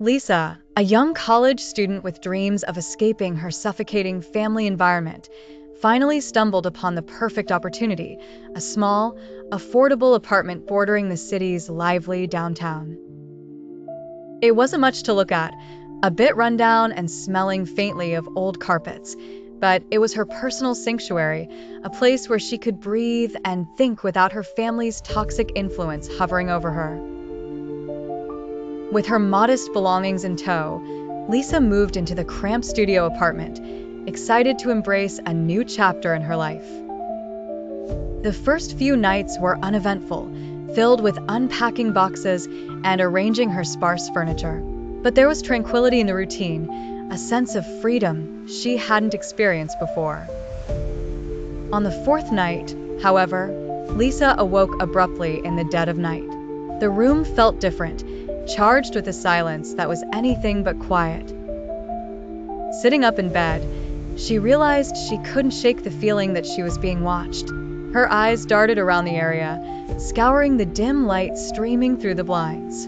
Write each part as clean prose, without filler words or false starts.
Lisa, a young college student with dreams of escaping her suffocating family environment, finally stumbled upon the perfect opportunity, a small, affordable apartment bordering the city's lively downtown. It wasn't much to look at, a bit rundown and smelling faintly of old carpets, but it was her personal sanctuary, a place where she could breathe and think without her family's toxic influence hovering over her. With her modest belongings in tow, Lisa moved into the cramped studio apartment, excited to embrace a new chapter in her life. The first few nights were uneventful, filled with unpacking boxes and arranging her sparse furniture. But there was tranquility in the routine, a sense of freedom she hadn't experienced before. On the fourth night, however, Lisa awoke abruptly in the dead of night. The room felt different, charged with a silence that was anything but quiet. Sitting up in bed, she realized she couldn't shake the feeling that she was being watched. Her eyes darted around the area, scouring the dim light streaming through the blinds.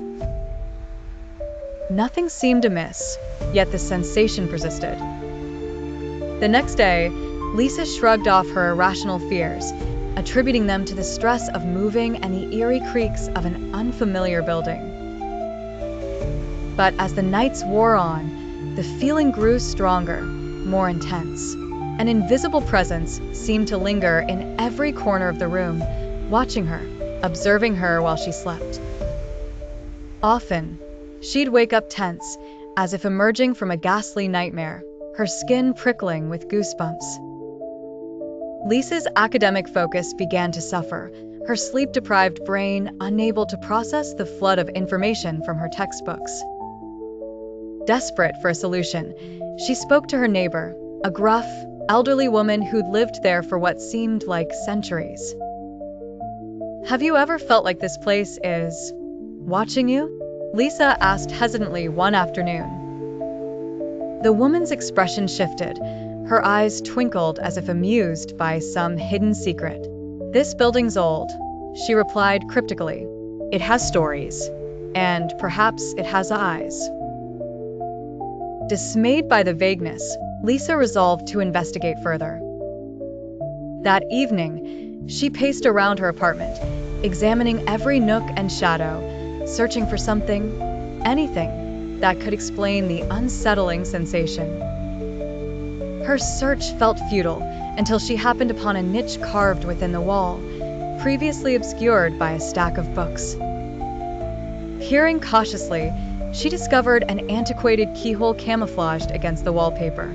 Nothing seemed amiss, yet the sensation persisted. The next day, Lisa shrugged off her irrational fears, attributing them to the stress of moving and the eerie creaks of an unfamiliar building. But as the nights wore on, the feeling grew stronger, more intense. An invisible presence seemed to linger in every corner of the room, watching her, observing her while she slept. Often, she'd wake up tense, as if emerging from a ghastly nightmare, her skin prickling with goosebumps. Lisa's academic focus began to suffer, her sleep-deprived brain unable to process the flood of information from her textbooks. Desperate for a solution, she spoke to her neighbor, a gruff, elderly woman who'd lived there for what seemed like centuries. "Have you ever felt like this place is watching you?" Lisa asked hesitantly one afternoon. The woman's expression shifted. Her eyes twinkled as if amused by some hidden secret. "This building's old," she replied cryptically. "It has stories, and perhaps it has eyes." Dismayed by the vagueness, Lisa resolved to investigate further. That evening, she paced around her apartment, examining every nook and shadow, searching for something, anything, that could explain the unsettling sensation. Her search felt futile until she happened upon a niche carved within the wall, previously obscured by a stack of books. Peering cautiously, she discovered an antiquated keyhole camouflaged against the wallpaper.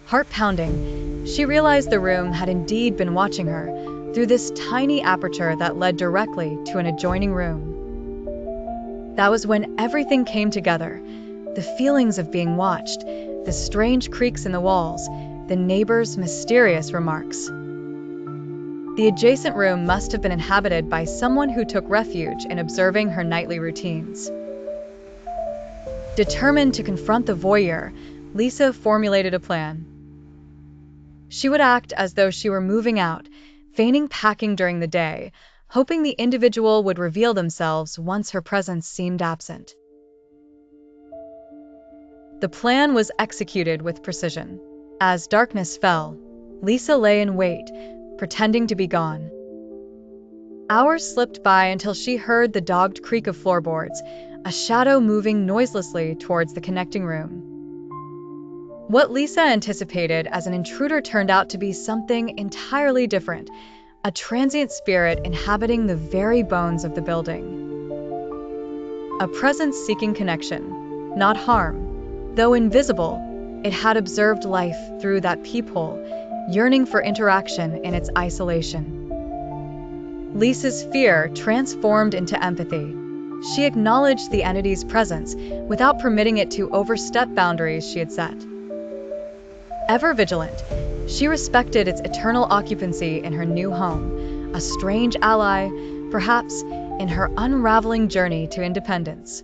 Heart pounding, she realized the room had indeed been watching her through this tiny aperture that led directly to an adjoining room. That was when everything came together, the feelings of being watched, the strange creaks in the walls, the neighbor's mysterious remarks. The adjacent room must have been inhabited by someone who took refuge in observing her nightly routines. Determined to confront the voyeur, Lisa formulated a plan. She would act as though she were moving out, feigning packing during the day, hoping the individual would reveal themselves once her presence seemed absent. The plan was executed with precision. As darkness fell, Lisa lay in wait, pretending to be gone. Hours slipped by until she heard the dogged creak of floorboards, a shadow moving noiselessly towards the connecting room. What Lisa anticipated as an intruder turned out to be something entirely different, a transient spirit inhabiting the very bones of the building. A presence seeking connection, not harm. Though invisible, it had observed life through that peephole, yearning for interaction in its isolation. Lisa's fear transformed into empathy. She acknowledged the entity's presence without permitting it to overstep boundaries she had set. Ever vigilant, she respected its eternal occupancy in her new home, a strange ally, perhaps, in her unraveling journey to independence.